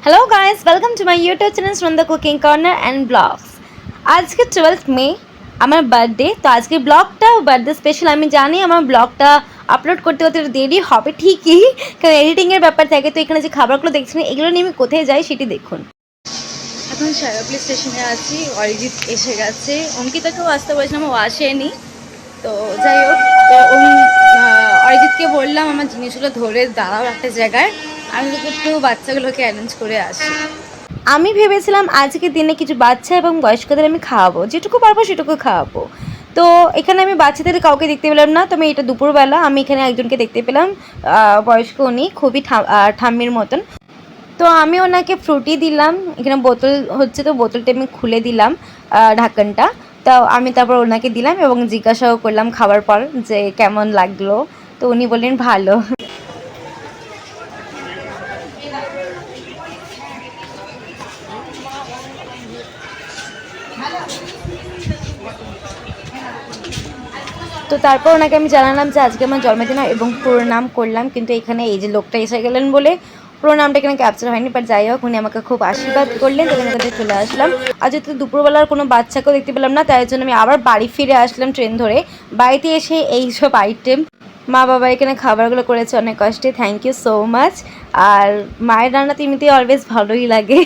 Hello guys, welcome to my YouTube channel Sunanda cooking corner and blogs. आज के 12 मे আমার birthday. তো আজকে ব্লগটা বার্থডে স্পেশাল। আমি জানি আমার ব্লগটা আপলোড করতে হতে দেরি হবে ঠিকই, কারণ এডিটিংয়ের ব্যাপার থাকে। তো এখানে যে খাবারগুলো দেখছেন এগুলো নিয়ে আমি কোথায় যাই সেটি দেখুন। এখন সারাপলি স্টেশনে আছি, অরিজিৎ এসে গেছে। অঙ্কিতাকেও আসতে বলেছিলাম, ও আসেনি। তো যাই হোক, তো অরিজিৎকে বললাম আমার জিনিসগুলো ধরে দাঁড়াও একটা জায়গায়, আমি একটু বাচ্চাগুলোকে অ্যারেঞ্জ করে আসি। আমি ভেবেছিলাম আজকের দিনে কিছু বাচ্চা এবং বয়স্কদের আমি খাওয়াবো, যেটুকু পারবো সেটুকু খাওয়াবো। তো এখানে আমি বাচ্চাদের কাউকে দেখতে পেলাম না। তবে এটা দুপুরবেলা আমি এখানে একজনকে দেখতে পেলাম, বয়স্ক, উনি খুবই ঠাম্মির মতন। তো আমি ওনাকে ফ্রুটি দিলাম। এখানে বোতল হচ্ছে, তো বোতলটা আমি খুলে দিলাম ঢাকনটা। তো আমি তারপর ওনাকে দিলাম এবং জিজ্ঞাসাও করলাম খাবার পর যে কেমন লাগলো। তো উনি বললেন ভালো। তো তারপর ওনাকে আমি জানালাম যে আজকে আমার জন্মদিন এবং পুরো নাম করলাম, কিন্তু এখানে এই যে লোকটা এসে গেলেন বলে পুরো নামটা এখানে ক্যাপচার হয়নি। বাট যাই হোক, উনি আমাকে খুব আশীর্বাদ করলেন, তখন তাদের চলে আসলাম। আর যেহেতু দুপুরবেলার কোনো বাচ্চাকেও দেখতে পেলাম না, তাই জন্য আমি আবার বাড়ি ফিরে আসলাম ট্রেন ধরে। বাড়িতে এসে এইসব আইটেম মা বাবা এখানে খাবারগুলো করেছে অনেক কষ্টে, থ্যাংক ইউ সো মাচ। আর মায়ের রান্না তো এমনিতেই অলওয়েজ ভালোই লাগে।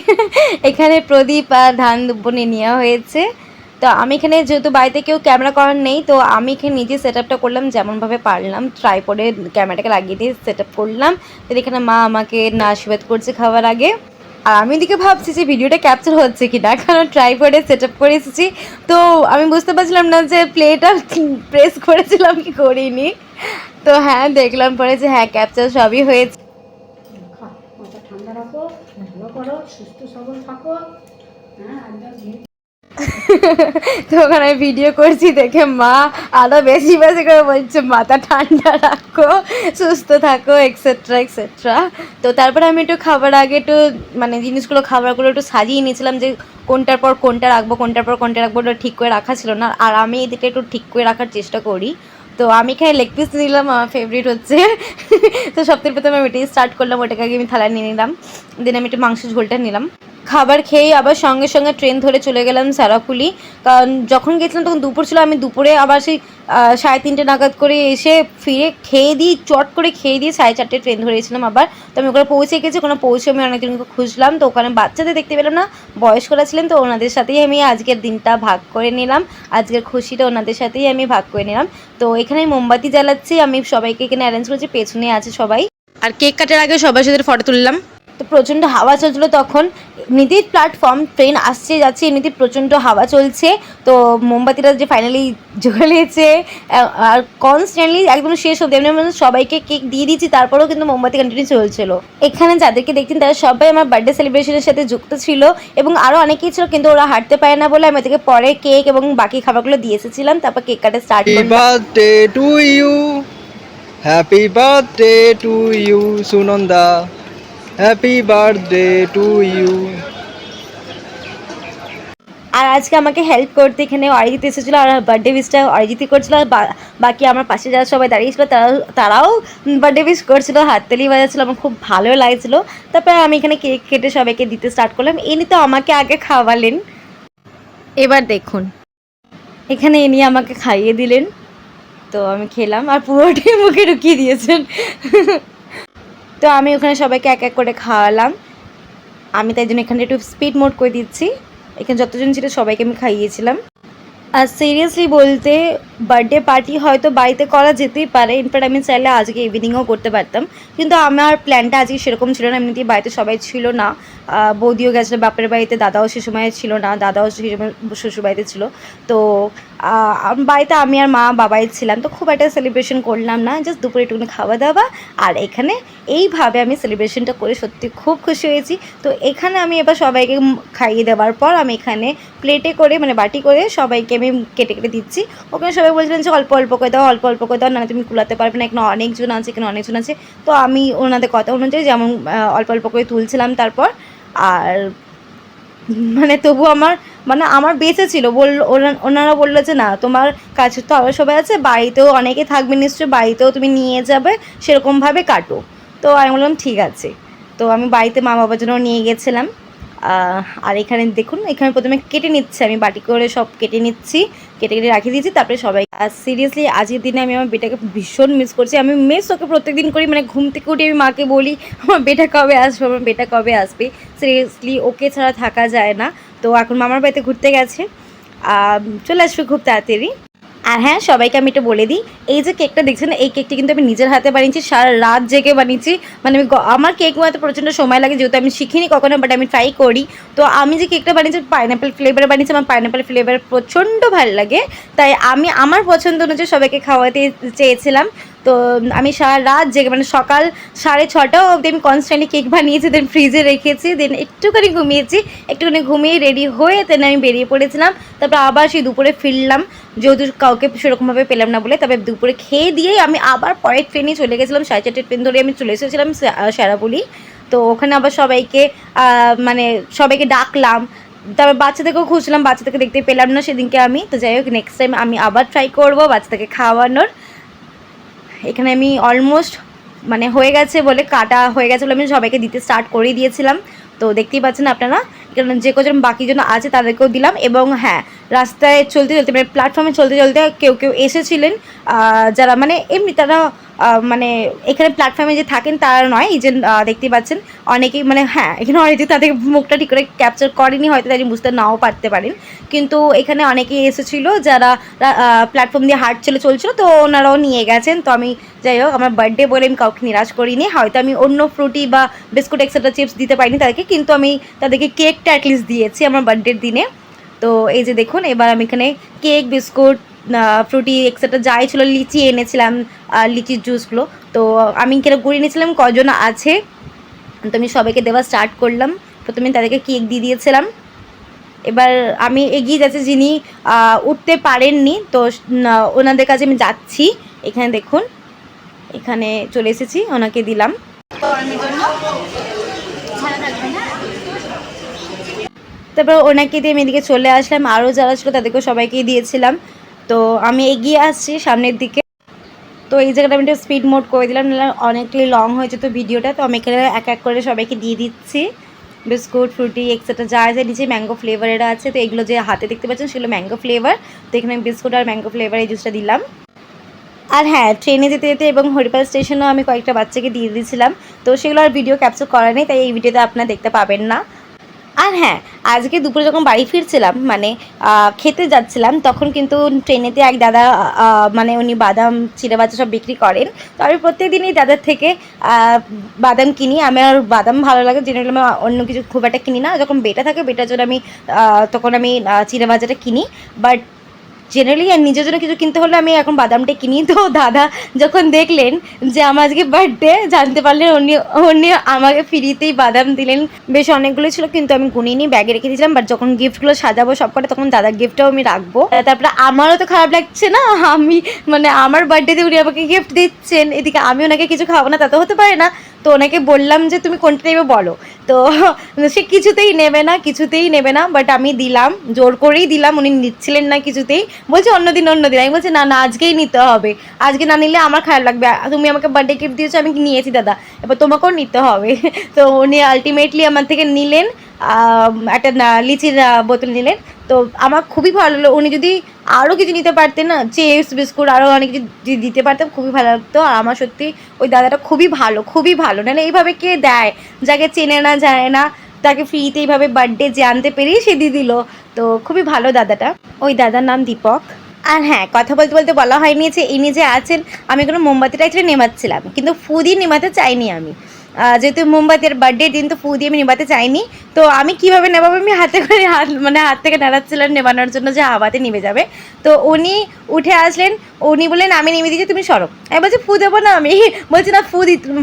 এখানে প্রদীপ আর ধান দুপুরে নেওয়া হয়েছে। তো আমি এখানে যেহেতু বাড়িতে কেউ ক্যামেরা করার নেই, তো আমি এখানে নিজে সেট আপটা করলাম যেমনভাবে পারলাম। ট্রাইপডে ক্যামেরাটাকে লাগিয়ে দিয়ে সেট আপ করলাম। তো এখানে মা আমাকে না আশীর্বাদ করছে খাওয়ার আগে। আর আমি এদিকে ভাবছি যে ভিডিওটা ক্যাপচার হচ্ছে কি না, কারণ ট্রাইপডে সেট আপ করে এসেছি। তো আমি বুঝতে পারছিলাম না যে প্লেটা প্রেস করেছিলাম কি করিনি। তো হ্যাঁ, দেখলাম পরে যে হ্যাঁ, ক্যাপচার সবই হয়েছে। ঠান্ডা রাখো, ভালো করো, সুস্থ সবল থাকো। হ্যাঁ, তো ওখানে ভিডিও করছি দেখে মা আরও বেশি বেশি করে বলছে মাথা ঠান্ডা রাখো, সুস্থ থাকো, এক্সেট্রা এক্সেট্রা। তো তারপরে আমি একটু খাবার আগে একটু মানে জিনিসগুলো খাবারগুলো একটু সাজিয়ে নিয়েছিলাম, যে কোনটার পর কোনটা রাখবো, কোনটার পর কোনটা রাখবো, ওটা ঠিক করে রাখা ছিল না। আর আমি এদিকে একটু ঠিক করে রাখার চেষ্টা করি। তো আমি এখানে লেগ পিস নিলাম, আমার ফেভারিট হচ্ছে। তো সবথেকে প্রথমে আমি এটাই স্টার্ট করলাম, ওটাকে আগে আমি থালায় নিয়ে নিলাম। দেন আমি একটু মাংস ঝোলটা নিলাম। খাবার খেয়েই আবার সঙ্গে সঙ্গে ট্রেন ধরে চলে গেলাম সারাকুলি। কারণ যখন গেছিলাম তখন দুপুর ছিল, আমি দুপুরে আবার সেই 3:30 নাগাদ করে এসে ফিরে খেয়ে দিই, চট করে খেয়ে দিয়ে 4:30 ট্রেন ধরেছিলাম আবার। তো আমি ওখানে পৌঁছে গেছি, ওখানে পৌঁছে আমি অনেকজনকে খুঁজলাম। তো ওখানে বাচ্চাদের দেখতে পেলাম না, বয়স্করা ছিলেন। তো ওনাদের সাথেই আমি আজকের দিনটা ভাগ করে নিলাম, আজকের খুশিটা ওনাদের সাথেই আমি ভাগ করে নিলাম। তো এখানে মোমবাতি জ্বালাচ্ছি, আমি সবাইকে এখানে অ্যারেঞ্জ করেছি, পেছনে আছে সবাই। আর কেক কাটার আগে সবার সাথে ফটো তুললাম। তো প্রচণ্ড হাওয়া চলছিলো তখন, এমনিতেই প্ল্যাটফর্ম, ট্রেন আসছে যাচ্ছে, এমনিতেই প্রচণ্ড হাওয়া চলছে। তো মোমবাতিটা যে ফাইনালি জ্বলেছে, আর কনস্ট্যান্টলি একদম শেষ অবধি এমনি সবাইকে কেক দিয়ে দিচ্ছি, তারপরেও কিন্তু মোমবাতি কন্টিনিউ চলছিল। এখানে যাদেরকে দেখছেন তারা সবাই আমার বার্থডে সেলিব্রেশনের সাথে যুক্ত ছিল, এবং আরও অনেকেই ছিল, কিন্তু ওরা হাঁটতে পারে না বলে আমি ওদেরকে পরে কেক এবং বাকি খাবারগুলো দিয়ে এসেছিলাম। তারপর কেক কাটা স্টার্ট করলাম। Birthday to you, happy birthday to you Sunanda, happy birthday to you. আর আজকে আমাকে হেল্প করতে এখানে অরিজিৎ এসেছিলো, আর বার্থডে উইশটা অরিজিৎই করছিলো। আর বাকি আমার পাশে যারা সবাই দাঁড়িয়েছিলো তারাও বার্থডে উইশ করছিলো, হাততালি বাজাচ্ছিলো, আমার খুব ভালো লাগছিলো। তারপরে আমি এখানে কেক কেটে সবাইকে দিতে স্টার্ট করলাম। ইনি তো আমাকে আগে খাওয়ালেন, এবার দেখুন এখানে ইনি আমাকে খাইয়ে দিলেন। তো আমি খেলাম, আর পুরোটাই মুখে ঢুকিয়ে দিয়েছেন। তো আমি ওখানে সবাইকে এক এক করে খাওয়ালাম। আমি তাই জন্য এখানে একটু স্পিড মোড করে দিচ্ছি। এখানে যতজন ছিল সবাইকে আমি খাইয়েছিলাম। আর সিরিয়াসলি বলতে বার্থডে পার্টি হয়তো বাড়িতে করা যেতেই পারে, ইনফ্যাক্ট আমি চাইলে আজকে ইভিনিংও করতে পারতাম, কিন্তু আমার প্ল্যানটা আজকে সেরকম ছিল না। এমনিতেই বাড়িতে সবাই ছিল না, বৌদিও গেছিলো বাপের বাড়িতে, দাদাও সে সময় ছিল না, দাদাও সে সময় শ্বশুর বাড়িতে ছিল। তো বাড়িতে আমি আর মা বাবাই ছিলাম। তো খুব একটা সেলিব্রেশন করলাম না, জাস্ট দুপুরে একটুখানি খাওয়া দাওয়া। আর এখানে এইভাবে আমি সেলিব্রেশনটা করে সত্যি খুব খুশি হয়েছি। তো এখানে আমি এবার সবাইকে খাইয়ে দেওয়ার পর আমি এখানে প্লেটে করে মানে বাটি করে সবাইকে আমি কেটে কেটে দিচ্ছি। ওখানে সবাই বলছিলেন যে অল্প অল্প করে দাও, অল্প অল্প করে দাও, না তুমি কুলাতে পারবে না, এখানে অনেকজন আছে, এখানে অনেকজন আছে। তো আমি ওনাদের কথা অনুযায়ী যেমন অল্প অল্প করে তুলছিলাম। তারপর আর মানে তবু আমার বেঁচে ছিল, ওনারা বললো যে না, তোমার কাছে তো আরও সবাই আছে, বাড়িতেও অনেকে থাকবে নিশ্চয়ই, বাড়িতেও তুমি নিয়ে যাবে, সেরকমভাবে কাটো। তো আমি বললাম ঠিক আছে। তো আমি বাড়িতে মা বাবার জন্য নিয়ে গেছিলাম। আর এখানে দেখুন, এখানে প্রথমে কেটে নিচ্ছে, আমি বাটি করে সব কেটে নিচ্ছি, কেটে কেটে রাখিয়ে দিয়েছি, তারপরে সবাই। আর সিরিয়াসলি আজকের দিনে আমি আমার বেটাকে ভীষণ মিস করছি। আমি মিস ওকে প্রত্যেকদিন করি, মানে ঘুম থেকে উঠে আমি মাকে বলি আমার বেটা কবে আসবে, আমার বেটা কবে আসবে। সিরিয়াসলি ওকে ছাড়া থাকা যায় না। তো এখন মামার বাড়িতে ঘুরতে গেছে, চলে আসবে খুব তাড়াতাড়ি। আর হ্যাঁ, সবাইকে আমি এটা বলে দিই, এই যে কেকটা দেখছেন, এই কেকটি কিন্তু আমি নিজের হাতে বানিয়েছি, সারা রাত জেগে বানিয়েছি। মানে আমার কেক বানাতে প্রচণ্ড সময় লাগে, যেহেতু আমি শিখিনি কখনো, বাট আমি ট্রাই করি। তো আমি যে কেকটা বানিয়েছি পাইনঅ্যাপেল ফ্লেভারে বানিয়েছি, আমার পাইনঅ্যাপেল ফ্লেভার প্রচণ্ড ভালো লাগে, তাই আমি আমার পছন্দ অনুযায়ী সবাইকে খাওয়াতে চেয়েছিলাম। তো আমি সারা রাত জেগে, মানে সকাল 6:30 অবধি আমি কনস্ট্যান্টলি কেক বানিয়েছি, দেন ফ্রিজে রেখেছি, দেন একটুখানি ঘুমিয়েছি, একটুখানি ঘুমিয়ে রেডি হয়ে দেন আমি বেরিয়ে পড়েছিলাম। তারপর আবার সেই দুপুরে ফিরলাম, যেহেতু কাউকে সেরকমভাবে পেলাম না বলে। তবে দুপুরে খেয়ে দিয়েই আমি আবার পরের ট্রেনে চলে গেছিলাম, 4:30 ট্রেন ধরে আমি চলে এসেছিলাম শেরাপুলি। তো ওখানে আবার সবাইকে মানে সবাইকে ডাকলাম, তারপর বাচ্চাদেরকেও খুঁজলাম, বাচ্চাদেরকে দেখতে পেলাম না সেদিনকে আমি। তো যাই হোক, নেক্সট টাইম আমি আবার ট্রাই করবো বাচ্চাদেরকে খাওয়ানোর। এখানে আমি অলমোস্ট মানে হয়ে গেছে বলে, কাটা হয়ে গেছে বলে আমি সবাইকে দিতে স্টার্ট করে দিয়েছিলাম। তো দেখতেই পাচ্ছেন আপনারা, এখানে যে কজন বাকি জন আছে তাদেরকেও দিলাম। এবং হ্যাঁ, রাস্তায় চলতে চলতে, মানে প্ল্যাটফর্মে চলতে চলতে কেউ কেউ এসেছিলেন, যারা মানে এমনি তারা মানে এখানে প্ল্যাটফর্মে যে থাকেন তারা নয়, এই যে দেখতেই পাচ্ছেন অনেকেই, মানে হ্যাঁ এখানে অনেকে তাদের মুখটা ঠিক করে ক্যাপচার করেনি হয়তো, তাই বুঝতে নাও পারতে পারেন। কিন্তু এখানে অনেকেই এসেছিলো যারা প্ল্যাটফর্ম দিয়ে হাঁটছিল চলছিল, তো ওনারাও নিয়ে গেছেন। তো আমি যাই হোক, আমার বার্থডে বলে আমি কাউকে নিরাশ করিনি, হয়তো আমি অন্য ফ্রুটি বা বিস্কুট এক্সেট্রা চিপস দিতে পারিনি তাদেরকে, কিন্তু আমি তাদেরকে কেকটা অ্যাটলিস্ট দিয়েছি আমার বার্থডের দিনে। তো এই যে দেখুন, এবার আমি এখানে কেক, বিস্কুট, ফ্রুটি এক্সেট্রা যাই ছিল, লিচি এনেছিলাম, লিচির জুসগুলো, তো আমি কেন গুড়িয়ে নিয়েছিলাম কজন আছে। তো আমি সবাইকে দেওয়া স্টার্ট করলাম, প্রথমে তাদেরকে কেক দিয়ে দিয়েছিলাম। এবার আমি এগিয়ে যাচ্ছি যিনি উঠতে পারেননি, তো ওনাদের কাছে আমি যাচ্ছি। এখানে দেখুন, এখানে চলে এসেছি, ওনাকে দিলাম। তারপর ওনাকে দিয়ে আমি এদিকে চলে আসলাম, আরও যারা ছিল তাদেরকেও সবাইকেই দিয়েছিলাম। তো আমি এগিয়ে আসছি সামনের দিকে। তো এই জায়গাটা আমি একটু স্পিড মোড করে দিলাম, অনেকটাই লং হয়েছে তো ভিডিওটা। তো আমি এখানে এক এক করে সবাইকে দিয়ে দিচ্ছি বিস্কুট, ফ্রুটি এক্সেট্রা যা যা নিচে ম্যাঙ্গো ফ্লেভারের আছে। তো এগুলো যে হাতে দেখতে পাচ্ছেন সেগুলো ম্যাঙ্গো ফ্লেভার। তো এখানে আমি বিস্কুট আর ম্যাঙ্গো ফ্লেভার এই জুসটা দিলাম। আর হ্যাঁ, ট্রেনে যেতে যেতে এবং হরিপাল স্টেশনেও আমি কয়েকটা বাচ্চাকে দিয়ে দিয়েছিলাম। তো সেগুলো আর ভিডিও ক্যাপচার করা নেই, তাই এই ভিডিওতে আপনারা দেখতে পাবেন না। আর হ্যাঁ, আজকে দুপুরে যখন বাড়ি ফিরছিলাম, মানে খেতে যাচ্ছিলাম, তখন কিন্তু ট্রেনেতে এক দাদা, মানে উনি বাদাম, চিড়ে বাচ্চা সব বিক্রি করেন। তো আমি প্রত্যেক দিনই দাদার থেকে বাদাম কিনি। আমার বাদাম ভালো লাগে, জেনারেলি আমি অন্য কিছু খুব একটা কিনি না। যখন বেটা থাকে, বেটার জন্য আমি তখন আমি চিড়ে বাচ্চাটা কিনি। বাট জেনারেলি আর নিজের জন্য কিছু কিনতে হলে আমি এখন বাদামটা কিনি। তো দাদা যখন দেখলেন যে আমার আজকে বার্থডে, জানতে পারলেন, উনি আমাকে ফ্রিতেই বাদাম দিলেন। বেশ অনেকগুলো ছিল, কিন্তু আমি গুনিনি, ব্যাগে রেখে দিয়েছিলাম। বাট যখন গিফটগুলো সাজাবো সব কটা, তখন দাদার গিফটটাও আমি রাখবো। তারপরে আমারও তো খারাপ লাগছে না, আমি মানে আমার বার্থডেতে উনি আমাকে গিফট দিচ্ছেন, এদিকে আমি ওনাকে কিছু খাবো না, তা তো হতে পারে না। তো ওনাকে বললাম যে তুমি কোনটা নেবে বলো, তো সে কিছুতেই নেবে না। বাট আমি দিলাম, জোর করেই দিলাম, উনি নিচ্ছিলেন না কিছুতেই, বলছে অন্যদিন। আমি বলছি না না, আজকেই নিতে হবে, আজকে না নিলে আমার খারাপ লাগবে। তুমি আমাকে বার্থডে গিফট দিয়েছো, আমি নিয়েছি দাদা, এবার তোমাকেও নিতে হবে। তো উনি আলটিমেটলি আমার থেকে নিলেন, একটা লিচির বোতল নিলেন। তো আমার খুবই ভালো লাগলো, উনি যদি আরও কিছু নিতে পারতেন না, চিপস, বিস্কুট, আরও অনেক কিছু দিতে পারতাম, খুবই ভালো লাগতো। আর আমার সত্যি ওই দাদাটা খুবই ভালো, নাহলে এইভাবে কে দেয়, যাকে চেনে না জানে না, তাকে ফ্রিতে এইভাবে বার্থডে জানতে পেরেই সে দিয়ে দিল। তো খুবই ভালো দাদাটা, ওই দাদার নাম দীপক। আর হ্যাঁ, কথা বলতে বলতে বলা হয়নি যে ইনি যে আছেন, আমি কোনো মোমবাতিটা একটু নেমাচ্ছিলাম, কিন্তু ফু দিয়ে নেমাতে চাইনি আমি, যেহেতু মোমবাতির বার্থডে দিন, তো ফু দিয়ে আমি নেবাতে চাইনি। তো আমি কীভাবে নেবাবো, আমি হাতে করে হাত থেকে নাড়াচ্ছিলাম নেবানোর জন্য, যে হাওয়াতে নিভে যাবে। তো উনি উঠে আসলেন, উনি বললেন আমি নেমে দিয়েছি, তুমি সরো। আমি বলছি ফু দেবো না, আমি বলছি না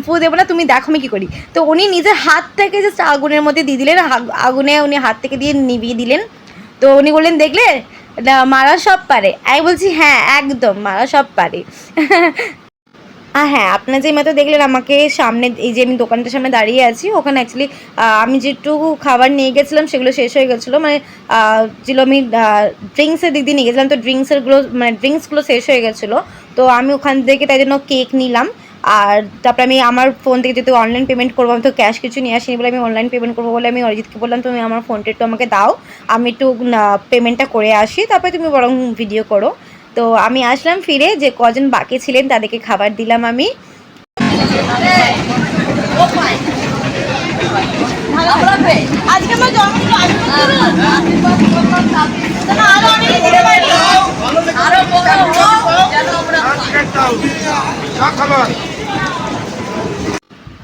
ফু দেবো না, তুমি দেখো আমি কী করি। তো উনি নিজের হাত থেকে জাস্ট আগুনের মধ্যে দিয়ে দিলেন, আগুনে উনি হাত থেকে দিয়ে নিভিয়ে দিলেন। তো উনি বললেন দেখলে না, মারা সব পারে। আমি বলছি হ্যাঁ একদম, মারা সব পারে। আর হ্যাঁ, আপনারা যে মাত্র দেখলেন আমাকে সামনে, এই যে আমি দোকানটার সামনে দাঁড়িয়ে আছি, ওখানে অ্যাকচুয়ালি আমি যেটুকু খাবার নিয়ে গেছিলাম সেগুলো শেষ হয়ে গেছিলো, মানে যেগুলো আমি ড্রিঙ্কসের দিক দিয়ে নিয়ে গেছিলাম, তো ড্রিঙ্কসগুলো শেষ হয়ে গেছিলো। তো আমি ওখান থেকে তাই জন্য কেক নিলাম, আর তারপরে আমি আমার ফোন থেকে যেহেতু অনলাইন পেমেন্ট করবো, আমি তো ক্যাশ কিছু নিয়ে আসিনি বলে আমি অনলাইন পেমেন্ট করবো বলে আমি অরিজিৎকে বললাম তুমি আমার ফোনটা একটু আমাকে দাও, আমি একটু পেমেন্টটা করে আসি, তারপরে তুমি বরং ভিডিও করো। তো আমি আসলাম ফিরে, যে কজন বাকি ছিলেন তাদেরকে খাবার দিলাম আমি। আজকে আমার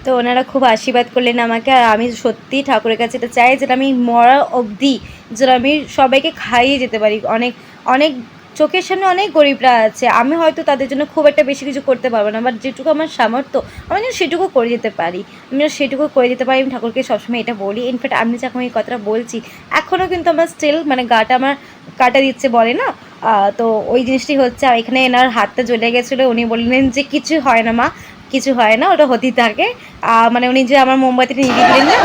তো ওনারা খুব আশীর্বাদ করলেন আমাকে। আর আমি সত্যি ঠাকুরের কাছে এটা চাই যেটা আমি মরা অবধি যেটা আমি সবাইকে খাইয়ে যেতে পারি। অনেক অনেক চোখের সামনে অনেক গরিবরা আছে, আমি হয়তো তাদের জন্য খুব একটা বেশি কিছু করতে পারবো না, বাট যেটুকু আমার সামর্থ্য আমি যেন সেটুকু করে যেতে পারি, আমি যেন সেটুকু করে যেতে পারি। আমি ঠাকুরকে সবসময় এটা বলি। ইনফ্যাক্ট আমি যখন এই কথাটা বলছি এখনও কিন্তু আমার স্টিল মানে গাটা আমার কাটা দিচ্ছে বলে না, তো ওই জিনিসটি হচ্ছে। আর এখানে এনার হাতটা জ্বলে গেছিলো, উনি বললেন যে কিছু হয় না মা, কিছু হয় না, ওটা হতেই থাকে। মানে উনি যে আমার মোমবাতিটা নিভিয়ে দিলেন না,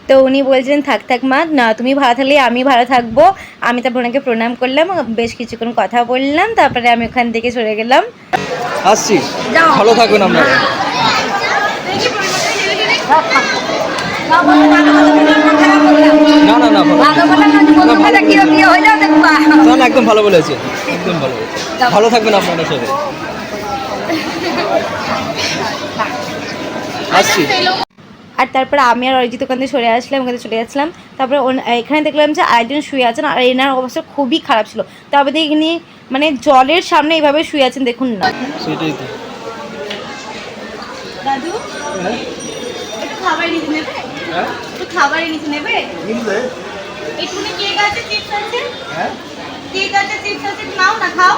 তো উনি বলছেন থাক থাক মা, না তুমি ভালো থাকলে আমি ভালো থাকবো। আমি তারপর ওনাকে প্রণাম করলাম, বেশ কিছুক্ষণ কথা বললাম, তারপরে আমি ওখান থেকে চলে গেলাম। আসছি, ভালো থাকবেন আপনারা। না না না না, একদম ভালো বলেছে, একদম ভালো বলেছে। ভালো থাকবেন আপনারা সবাই। আসছি। আর তারপরে আমি আর অরিজিৎ ওখান থেকে সরে আসলাম, ওখান থেকে চলে আসলাম। তারপরে এখানে দেখলাম যে আরেকজন শুয়ে আছেন, আর এনার অবস্থা খুবই খারাপ ছিল। তারপরে এখানে মানে জলের সামনে এইভাবে শুয়ে আছেন, দেখুন না। সেটাই তো। দাদু একটু খাবার নিতে নেবে? একটু খাবার নিতে নেবে? এখানে কেক আছে, চিপস আছে, কেক আছে, চিপস আছে, নাও না, খাও।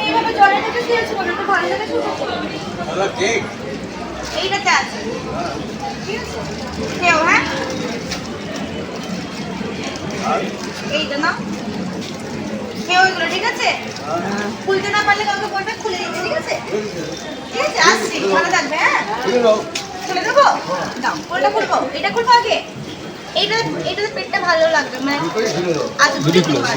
এইভাবে জলের মধ্যে শুয়েছো কেন? একটু ভালো লাগে শুয়ে। এইটাতে আছে, ঠিক আছে? খেও, হ্যাঁ? এইটা না খেও এগুলো, ঠিক আছে? খুলতে না পারলে কাউকে বলবে খুলে দিতে, ঠিক আছে? ঠিক আছে, আসছি, ভালো থাকবে, হ্যাঁ? খুলে দেবো? দাও, কোনটা খুলবো? এটা খুলবো আগে? এইটাতে পেটটা ভালো লাগবে, মানে আচ্ছা দুটোই খুলবো।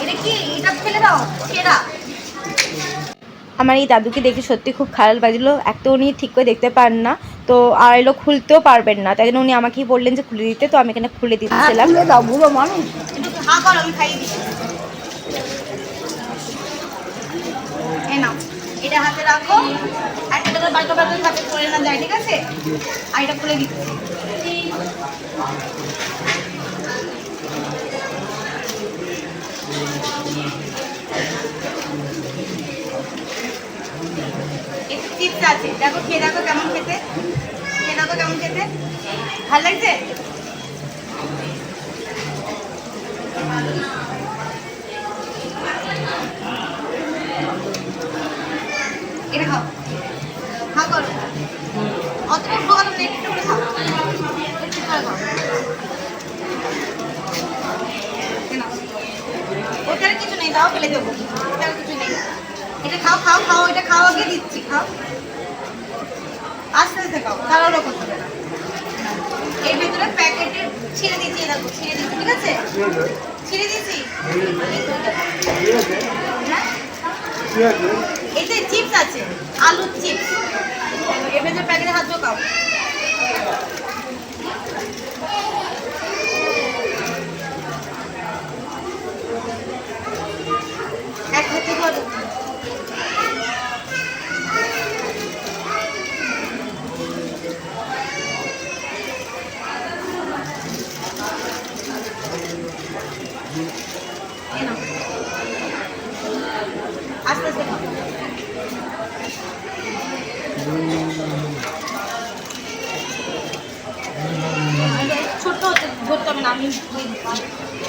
এটা কি? এটা ফেলে দাও, সেরা। আমার এই দাদুকে দেখে সত্যি খুব খারাপ লাগছিলো। এক তো উনি ঠিক করে দেখতে পারেন না, তো আর এলো খুলতেও পারবেন না, তাই জন্য উনি আমাকেই বললেন যে খুলে দিতে, তো আমি এখানে খুলে দিচ্ছিলাম। দাও বুড়ো মানুষ। হা করো, আমি খাইয়ে দিই। এই নাও, এটা হাতে রাখো, একটা করে বালকা বালকা হাতে পড়ে না যায়, ঠিক আছে? আর এটা খুলে দিচ্ছি। একটু চিপস আছে, দেখো খেয়ে দেখো কেমন খেতে, খেয়ে দেখো কেমন খেতে, ভালো লাগছে? এটা খাও, খাও করো, অত উপকার নেই, একটু করে খাও, একটু করে খাও। ওটার কিছু নেই, দাও ফেলে দেবো, ওটার কিছু নেই। এটা খাও খাও খাও, এটা খাও, আগে দিচ্ছি, খাও আস্তে আস্তে খাও, তাড়াহুড়ো করতে হবে না। এর ভেতরে প্যাকেটে ছিঁড়ে দিচ্ছি, দেখো ছিঁড়ে দিচ্ছি, ঠিক আছে? ছিঁড়ে দিচ্ছি, হ্যাঁ? এতে চিপস আছে, আলুর চিপস, এর ভেতরে প্যাকেটে হাত ঢোকাও। এক হাতে ধরো, আস্তে আস্তে খাও। ছোট হতে ধরতে হবে না, আমি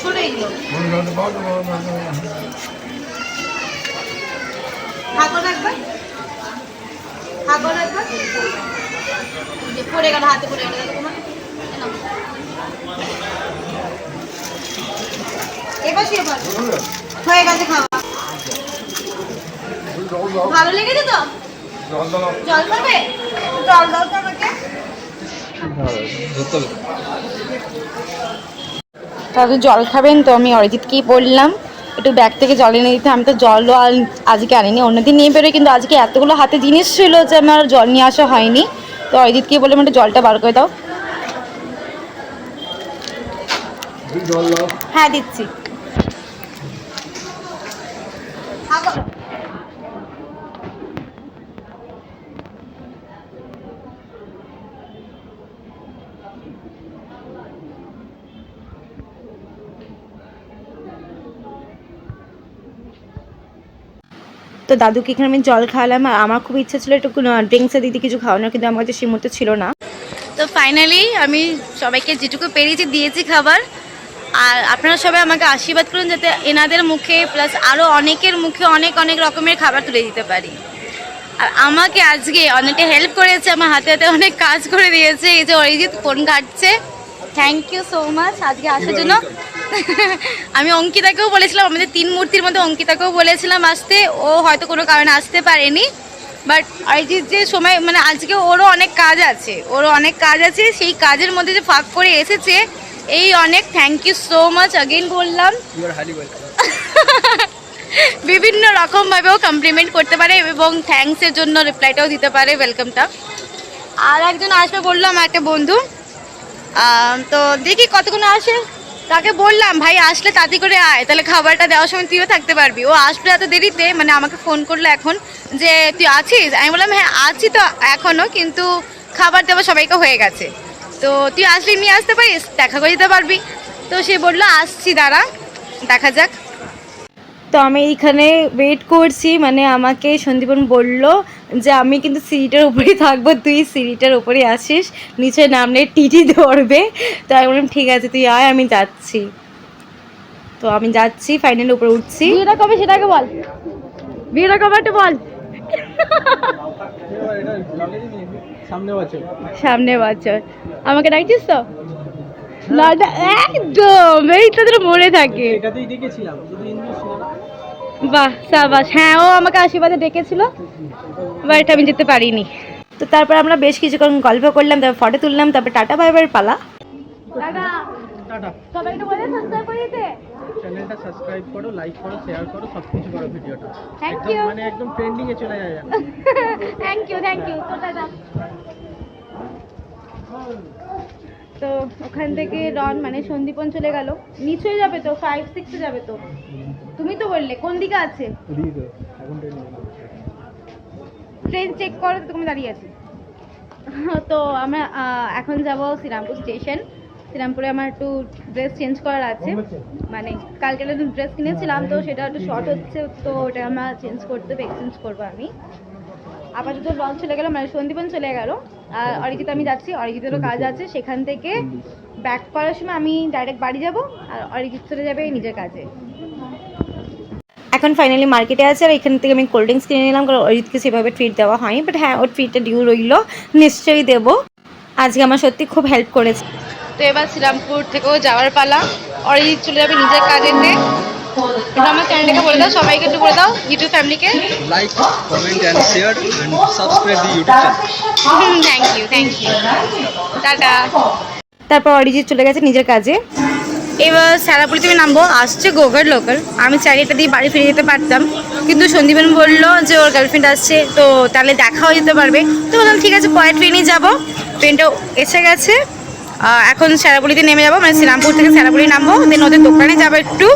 ছোট এগুলো হাতও রাখবে, হাতও রাখবে, পড়ে গেল, হাতে পড়ে গেল, দেখো তোমার। এবার শুয়ে পড়ো, হয়ে গেছে খাওয়া। ভালো লেগেছে তো? জল খাবে? জল দাও তো আমাকে। তাহলে জল খাবেন তো আমি অরিজিৎকেই বললাম একটু ব্যাগ থেকে জল এনে দিতে। আমি তো জলও আজকে আনিনি, অন্যদিন নিয়ে বেরোই, কিন্তু আজকে এতগুলো হাতে জিনিস ছিল যে আমার জল নিয়ে আসা হয়নি। তো অরিজিৎকেই বললাম একটু জলটা বার করে দাও। হ্যাঁ দিচ্ছি। তো দাদুকে এখানে আমি জল খাওয়ালাম, আর আমার খুব ইচ্ছা ছিল একটু ড্রিঙ্কসের দিদি কিছু খাওয়ানোর, কিন্তু আমার কাছে সেই মুহূর্তে ছিল না। তো ফাইনালি আমি সবাইকে যেটুকু পেরেছি দিয়েছি খাবার। আর আপনারা সবাই আমাকে আশীর্বাদ করুন যাতে এনাদের মুখে প্লাস আরও অনেকের মুখে অনেক অনেক রকমের খাবার তুলে দিতে পারি। আর আমাকে আজকে অনেকটা হেল্প করেছে, আমার হাতে হাতে অনেক কাজ করে দিয়েছে। এই যে অরিজিৎ ফোন কাটছে, থ্যাংক ইউ সো মাচ আজকে আসার জন্য। আমি অঙ্কিতাকেও বলেছিলাম, আমাদের 3 মূর্তির মধ্যে অঙ্কিতাকেও বলেছিলাম আসতে, ও হয়তো কোনো কারণে আসতে পারেনি। বাট অরিজিৎ যে সময় মানে আজকে ওরও অনেক কাজ আছে, সেই কাজের মধ্যে যে ফাঁক করে এসেছে, এই অনেক thank you so much again বললাম। বিভিন্ন রকমভাবেও কমপ্লিমেন্ট করতে পারে এবং থ্যাঙ্কসের জন্য রিপ্লাইটাও দিতে পারে, ওয়েলকামটা। আর একজন আসবে বললো আমার একটা বন্ধু, তো দেখি কতক্ষণ আসে। তাকে বললাম ভাই আসলে তাড়াতাড়ি করে আয়, তাহলে খাবারটা দেওয়ার সময় তুইও থাকতে পারবি। ও আসবে এত দেরিতে, মানে আমাকে ফোন করলো এখন যে তুই আছিস। আমি বললাম হ্যাঁ আছি তো এখনও, কিন্তু খাবার দেওয়া সবাইকে হয়ে গেছে, তো তুই আসলে নিয়ে আসতে পারিস, দেখা করে দিতে পারবি। তো সে বললো আসছি, দাঁড়া দেখা যাক। তো আমি এইখানে ওয়েট করছি, মানে আমাকে সন্দীপন বলল যে আমি কিন্তু সিঁড়িটার উপরেই থাকবো, তুই সিঁড়িটার উপরে আসিস, নিচে নামলে টিটি ধরবে। তো আমি বললাম ঠিক আছে তুই আয়, আমি যাচ্ছি। তো আমি যাচ্ছি, ফাইনালি উপরে উঠছি। বিয়েটা কবে সেটাকে বল, বিয়েটা কবে একটা বল। সামনে বছর আমাকে ডাকছিস তো? না একদম, এইটা তোর মনে থাকে। বাহ সাবাস, হ্যাঁ ও আমাকে আশীর্বাদে ডেকেছিল, বাট আমি যেতে পারিনি। তো তারপর আমরা বেশ কিছুক্ষণ গল্প করলাম, তারপর ফটো তুললাম, তারপর টাটা বাই বাই পালা। সবাইকে বলে সাবস্ক্রাইব করে দিতে, চ্যানেলটা সাবস্ক্রাইব করো, লাইক করো, শেয়ার করো, সবকিছু করো ভিডিওটা। থ্যাংক ইউ, মানে একদম ট্রেন্ডিং এ চলে যায়। থ্যাংক ইউ তো টাটা। তো ওখান থেকে রন মানে সন্দীপন চলে গেল, নিচে যাবে তো 5-6 যাবে। তো তুমি তো বললে কোন দিকে আছে ট্রেন চেক করো, তুমি দাঁড়িয়ে আছি। তো আমরা এখন যাব শ্রীরামপুর স্টেশন। শ্রীরামপুরে আমার একটু ড্রেস চেঞ্জ করার আছে, মানে কালকে একটা ড্রেস কিনেছিলাম তো সেটা একটু শর্ট হচ্ছে, তো ওটা আমরা চেঞ্জ করতে হবে, এক্সচেঞ্জ করবো আমি। আপাতত রন চলে গেল, মানে সন্দীপন চলে গেল, আর অরিজিৎ আমি যাচ্ছি, অরিজিতেরও কাজ আছে। সেখান থেকে ব্যাক করার সময় আমি ডাইরেক্ট বাড়ি যাব, আর অরিজিৎ চলে যাবে নিজের কাজে। এখন ফাইনালি মার্কেটে আছে, আর এখান থেকে আমি কোল্ড ড্রিঙ্কস কিনে নিলাম, কারণ অরিজিৎকে সেভাবে ট্রিট দেওয়া হয়নি, বাট হ্যাঁ ওর ট্রিটটা ডিউ রইল, নিশ্চয়ই দেবো। আজকে আমার সত্যি খুব হেল্প করেছে। তো এবার শ্রীরামপুর থেকেও যাওয়ার পালা, অরিজিৎ চলে যাবে নিজের কাজেতে। এটা আমার চ্যানেলটাকে বলে দাও, সবাইকে একটু বলে দাও, ইউটিউব ফ্যামিলিকে like, comment and share and subscribe the YouTube channel. Thank you টাটা। তারপর অরিজিৎ চলে গেছে নিজের কাজে। এবার সারাপুরিতে আমি নামবো, আসছে গোঘাট লোকাল। আমি চাইলে এটা দিয়ে বাড়ি ফিরে যেতে পারতাম, কিন্তু সন্দীপন বললো যে ওর গার্লফ্রেন্ড আসছে, তো তাহলে দেখাও যেতে পারবে। তো বললাম ঠিক আছে পরের ট্রেনেই যাবো। ট্রেনটাও এসে গেছে, এখন সারাপুরিতে নেমে যাবো, মানে শ্রীরামপুর থেকে সারাপুরি নামবো, দেন ওদের দোকানে যাবো একটু,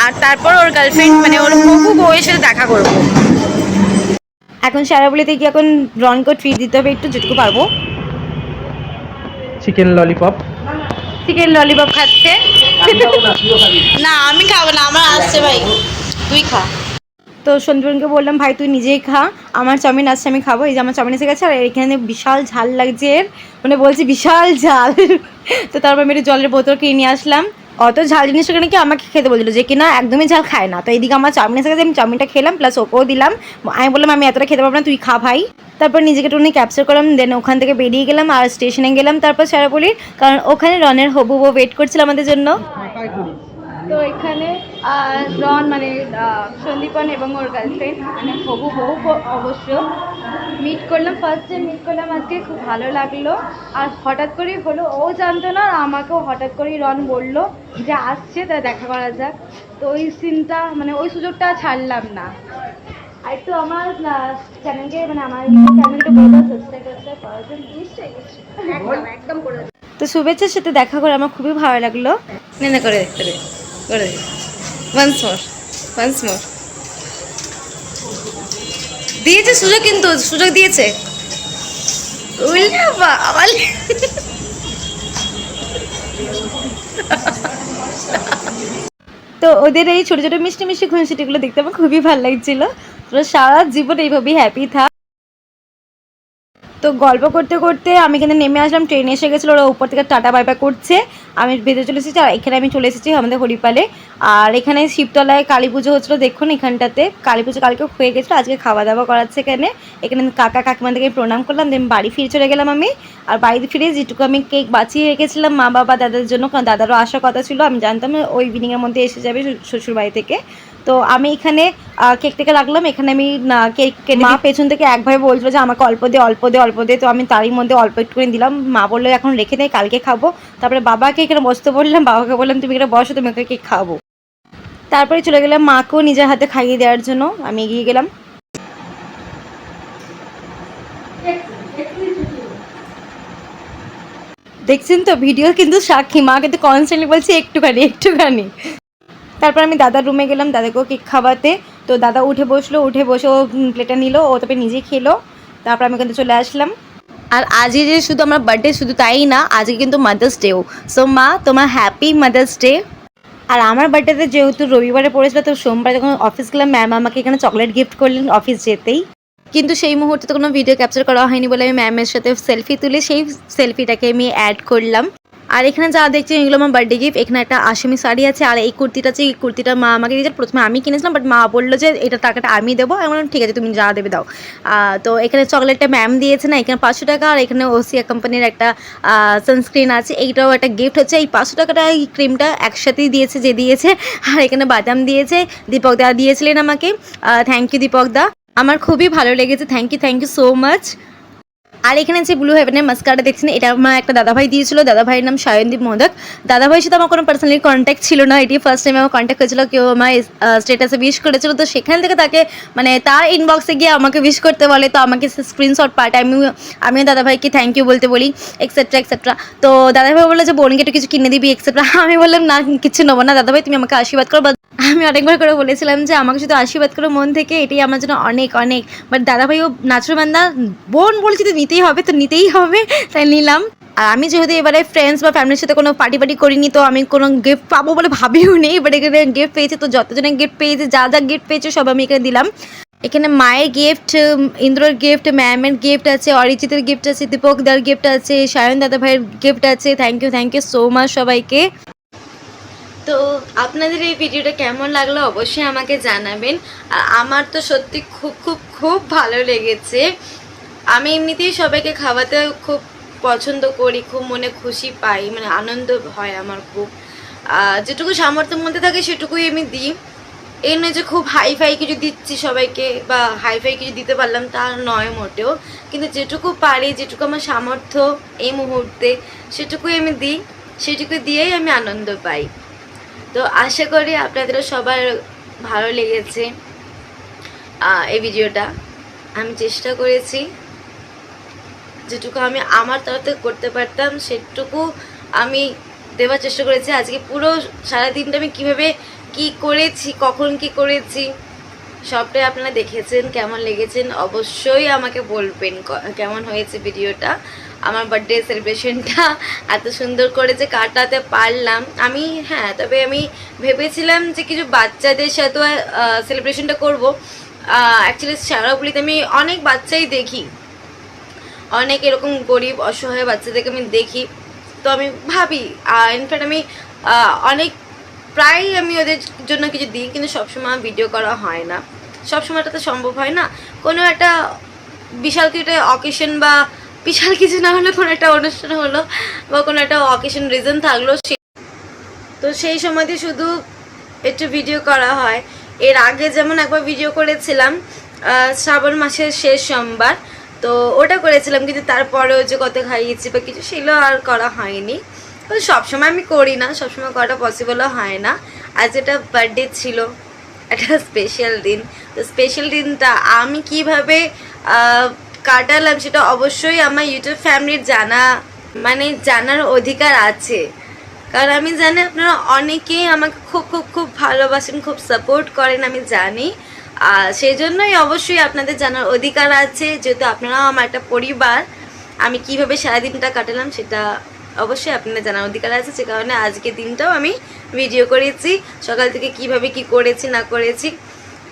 আর তারপর ওর গার্লফ্রেন্ড মানে ওর হবু বউয়ের সাথে দেখা করবো। এখন সারাপুরিতে গিয়ে এখন রনকে ট্রিট দিতে হবে একটু, যেটুকু পারবো। চিকেন ললিপপ খাচ্ছে না, আমি খাবো না, আমার আসছে ভাই, তুই খা। তো সন্দীপনকে বললাম ভাই তুই নিজেই খা, আমার চাউমিন আসছে আমি খাবো। এই যে আমার চাউমিন এসে গেছে, আর এখানে বিশাল ঝাল লাগছে এর, মানে বলছি বিশাল ঝাল। তো তারপর আমি একটু জলের বোতল কিনে নিয়ে আসলাম। অত ঝাল জিনিসটা নাকি আমাকে খেতে বলছিল, যে কিনা একদমই ঝাল খায় না। তো এইদিকে আমার চাউমিন এসে গেছে, আমি চাউমিনটা খেলাম, প্লাস ওকেও দিলাম। আমি বললাম আমি এতটা খেতে পারবো না, তুই খা ভাই। তারপর নিজেকে একটু ক্যাপচার করলাম, দেন ওখান থেকে বেরিয়ে গেলাম আর স্টেশনে গেলাম, তারপর সারাপুরির, কারণ ওখানে রনের হবু বউ ওয়েট করছিল আমাদের জন্য। তো এখানে রন মানে সন্দীপন এবং ওর গার্লফ্রেন্ড মানে হবু বউ অবশ্য মিট করলাম, ফার্স্ট টাইম মিট করলাম আজকে, খুব ভালো লাগলো। আর হঠাৎ করেই হলো, ও জানতো না আর আমাকেও হঠাৎ করেই রন বললো যে আসছে, তা দেখা করা যাক। তো ওই সিনটা মানে ওই সুযোগটা ছাড়লাম না। আর একটু আমার চ্যানেলকে মানে আমার চ্যানেলটা বলে দাও, সাবস্ক্রাইব করার জন্য একদম করে দাও। তো শুভেচ্ছার সাথে দেখা করে আমার খুবই ভালো লাগলো। না করে করে ওয়ান্স মোর দিয়েছে সুযোগ, কিন্তু সুযোগ দিয়েছে তো ওদের এই ছোট ছোট মিষ্টি মিষ্টি খুনসিটিগুলো দেখতে আমার খুবই ভালো লাগছিল। তোরা সারা জীবন এইভাবেই হ্যাপি থাক। তো গল্প করতে করতে আমি এখানে নেমে আসলাম, ট্রেন এসে গেছিলো, ওরা উপর থেকে টাটা বাই বাই করছে, আমি ভেতরে চলে এসেছি। আর এখানে আমি চলে এসেছি আমাদের হরিপালে। আর এখানে শিবতলায় কালী পুজো হচ্ছিলো, দেখুন এখানটাতে কালী পুজো কালকে হয়ে গেছিলো, আজকে খাওয়া দাওয়া করাচ্ছে এখানে। এখানে কাকা কাকিমাদেরকে প্রণাম করলাম, দেন বাড়ি ফিরে চলে গেলাম আমি। আর বাড়িতে ফিরে যেটুকু আমি কেক বাঁচিয়ে রেখেছিলাম মা বাবা দাদার জন্য, কারণ দাদারও আসার কথা ছিল, আমি জানতাম ওই ইভিনিংয়ের মধ্যে এসে যাবে শ্বশুর বাড়ি থেকে। তো আমি এখানে কেকটাকে রাখলাম, এখানে আমি কেক কেটে মা পেছন থেকে একভাবে বলছিল যে আমাকে অল্প দে অল্প দে অল্প দে, তো আমি তারই মধ্যে অল্প একটু করে দিলাম। মা বললো এখন রেখে দেয়, কালকে খাবো। তারপরে বাবাকে এখানে বসতে বললাম, বাবাকে বললাম তুমি এখানে বসো, তুমি ওকে কেক খাবো। তারপরে চলে গেলাম মাকেও নিজের হাতে খাইয়ে দেওয়ার জন্য, আমি এগিয়ে গেলাম। দেখছেন তো ভিডিও কিন্তু সাক্ষী, মা কিন্তু কনস্ট্যান্টলি বলছে একটুখানি একটুখানি। তারপর আমি দাদার রুমে গেলাম দাদাকেও কেক খাওয়াতে। তো দাদা উঠে বসলো, উঠে বসে ও প্লেটটা নিল, ও তারপরে নিজে খেলো। তারপর আমি কিন্তু চলে আসলাম। আর আজকে যে শুধু আমার বার্থডে শুধু তাই না, আজকে কিন্তু মাদার্স ডেও। সো মা তোমার হ্যাপি মাদার্স ডে। আর আমার বার্থডেতে যেহেতু রবিবারে পড়েছিল, তো সোমবার যখন অফিস গেলাম ম্যাম আমাকে এখানে চকলেট গিফট করলেন অফিস যেতেই। কিন্তু সেই মুহূর্তে তো কোনো ভিডিও ক্যাপচার করা হয়নি বলে আমি ম্যামের সাথে সেলফি তুলে সেই সেলফিটাকে আমি অ্যাড করলাম। আর এখানে যা দেখছি এগুলো আমার বার্থডে গিফট। এখানে একটা আসামি শাড়ি আছে, আর এই কুর্তিটা আছে, এই কুর্তিটা মা আমাকে দিয়েছে। প্রথমে আমি কিনেছিলাম, বাট মা বললো যে এটা টাকাটা আমি দেবো। আমি বললাম ঠিক আছে তুমি যা দেবে দাও। তো এখানে চকলেটটা ম্যাম দিয়েছে না, এখানে 500 টাকা। আর এখানে ওসিয়া কোম্পানির একটা সানস্ক্রিন আছে, এইটাও একটা গিফট হচ্ছে। এই 500 টাকাটা এই ক্রিমটা একসাথেই দিয়েছে যে দিয়েছে। আর এখানে বাদাম দিয়েছে, দীপক দা দিয়েছিলেন আমাকে। থ্যাংক ইউ দীপক দা, আমার খুবই ভালো লেগেছে, থ্যাংক ইউ সো মাচ। আর এখানে যে ব্লু হেভেনের মাস্কারাটা দেখছেন, এটা আমার একটা দাদাভাই দিয়েছিল, দাদাভাইয়ের নাম সায়নদীপ মোদক। দাদাভাইয়ের সাথে আমার কোনো পার্সোনালি কন্ট্যাক্ট ছিল না, এটি ফার্স্ট টাইম আমার কন্ট্যাক্ট হয়েছিল, কেউ আমার স্টেটাসে উইশ করেছিল। তো সেখান থেকে তাকে মানে তার ইনবক্সে গিয়ে আমাকে উইশ করতে বলে, তো আমাকে স্ক্রিনশট পাঠায়, আমিও দাদাভাইকে থ্যাংক ইউ বলতে বলি এক্সেট্রা এক্সেট্রা। তো দাদাভাই বললো যে বোনকে একটু কিছু কিনে দিবি এক্সেট্রা। আমি বললাম না কিছু নেবো না দাদাভাই, তুমি আমাকে আশীর্বাদ করো। আমি অনেকবার করে বলেছিলাম যে আমাকে শুধু আশীর্বাদ করো মন থেকে, এটাই আমার জন্য অনেক অনেক। বাট দাদাভাইও নাচুরবান্দা, বোন বলছি তো নিতেই হবে, তো নিতেই হবে, তাই নিলাম। আর আমি যেহেতু এবারে ফ্রেন্ডস বা ফ্যামিলির সাথে কোনো পার্টি করিনি, তো আমি কোনো গিফট পাবো বলে ভাবিও নেই। বাট এখানে গিফট পেয়েছে, তো যতজনের গিফট পেয়েছে, যা যা গিফট পেয়েছে সব আমি এখানে দিলাম। এখানে মায়ের গিফট, ইন্দ্রর গিফট, ম্যামের গিফট আছে, অরিজিতের গিফট আছে, দীপকদার গিফট আছে, সায়ন দাদা ভাইয়ের গিফট আছে। থ্যাংক ইউ সো মাচ সবাইকে। তো আপনাদের এই ভিডিওটা কেমন লাগলো অবশ্যই আমাকে জানাবেন। আর আমার তো সত্যি খুব খুব খুব ভালো লেগেছে। আমি এমনিতেই সবাইকে খাওয়াতে খুব পছন্দ করি, খুব মনে খুশি পাই, মানে আনন্দ হয় আমার খুব। যেটুকু সামর্থ্যের মধ্যে থাকে সেটুকুই আমি দিই। এই নয় যে খুব হাইফাই কিছু দিচ্ছি সবাইকে, বা হাইফাই কিছু দিতে পারলাম তা নয় মোটেও, কিন্তু যেটুকু পারি, যেটুকু আমার সামর্থ্য এই মুহূর্তে, সেটুকুই আমি দিই, সেটুকু দিয়েই আমি আনন্দ পাই। তো আশা করি আপনাদেরও সবার ভালো লেগেছে এই ভিডিওটা। আমি চেষ্টা করেছি যেটুকু আমি আমার তরফ থেকে করতে পারতাম সেটুকু আমি দেওয়ার চেষ্টা করেছি। আজকে পুরো সারাদিনটা আমি কীভাবে কি করেছি, কখন কি করেছি, সবটাই আপনারা দেখেছেন। কেমন লেগেছেন অবশ্যই আমাকে বলবেন কেমন হয়েছে ভিডিওটা। আমার বার্থডে সেলিব্রেশনটা এত সুন্দর করে যে কাটাতে পারলাম আমি। হ্যাঁ, তবে আমি ভেবেছিলাম যে কিছু বাচ্চাদের সাথেও সেলিব্রেশনটা করবো। অ্যাকচুয়ালি সারাগুলিতে আমি অনেক বাচ্চাই দেখি, অনেক এরকম গরিব অসহায় বাচ্চাদেরকে আমি দেখি। তো আমি ভাবি, ইনফ্যাক্ট আমি অনেক প্রায় আমি ওদের জন্য কিছু দিই, কিন্তু সবসময় ভিডিও করা হয় না, সবসময়টা তো সম্ভব হয় না। কোনো একটা বিশাল কিছু অকেশন, বা বিশাল কিছু না হলে কোনো একটা অনুষ্ঠান হলো, বা কোনো একটা অকেশন রিজন থাকলো, তো সেই সময়তে শুধু একটু ভিডিও করা হয়। এর আগে যেমন একবার ভিডিও করেছিলাম শ্রাবণ মাসের শেষ সোমবার, তো ওটা করেছিলাম, কিন্তু তারপরেও যে কত খাইয়েছি বা কিছু সেগুলো আর করা হয়নি। তো সবসময় আমি করি না, সবসময় করাটা পসিবলও হয় না। আজ এটা বার্থডে ছিল, একটা স্পেশাল দিন। তো স্পেশাল দিনটা আমি কিভাবে কাটালাম সেটা অবশ্যই আমার ইউটিউব ফ্যামিলির জানার অধিকার আছে, কারণ আমি জানি আপনারা অনেকেই আমাকে খুব খুব খুব ভালোবাসেন, খুব সাপোর্ট করেন, আমি জানি। সেই জন্যই অবশ্যই আপনাদের জানার অধিকার আছে, যেহেতু আপনারাও আমার একটা পরিবার। আমি কিভাবে সারাদিনটা কাটালাম সেটা অবশ্যই আপনাদের জানার অধিকার আছে, সে কারণে আজকে দিনটাও আমি ভিডিও করেছি, সকাল থেকে কিভাবে কি করেছি না করেছি।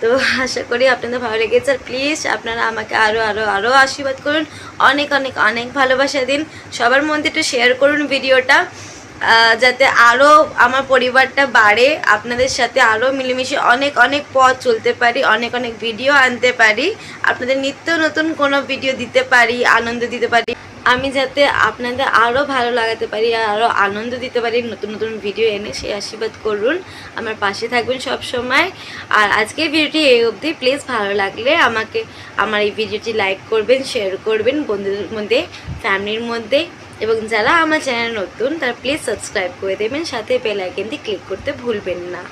তো আশা করি আপনাদের ভালো লেগেছে। আর প্লিজ আপনারা আমাকে আরও আরও আরও আশীর্বাদ করুন, অনেক অনেক অনেক ভালোবাসা দিন, সবার মধ্যে একটু শেয়ার করুন ভিডিওটা, যাতে আরও আমার পরিবারটা বাড়ে, আপনাদের সাথে আরও মিলেমিশে অনেক অনেক পথ চলতে পারি, অনেক অনেক ভিডিও আনতে পারি, আপনাদের নিত্য নতুন কোনো ভিডিও দিতে পারি, আনন্দ দিতে পারি, আমি যাতে আপনাদের আরও ভালো লাগাতে পারি আর আরও আনন্দ দিতে পারি নতুন নতুন ভিডিও এনে, সেই আশীর্বাদ করুন, আমার পাশে থাকবেন সব সময়। আর আজকের ভিডিওটি এই অবধি। প্লিজ ভালো লাগলে আমাকে আমার এই ভিডিওটি লাইক করবেন, শেয়ার করবেন বন্ধুদের মধ্যে, ফ্যামিলির মধ্যে, এবং যারা আমার চ্যানেল নতুন তারা প্লিজ সাবস্ক্রাইব করে দেবেন, সাথে বেল আইকনটি ক্লিক করতে ভুলবেন না।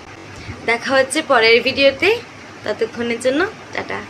দেখা হচ্ছে পরের ভিডিওতে, ততক্ষণের জন্য টাটা।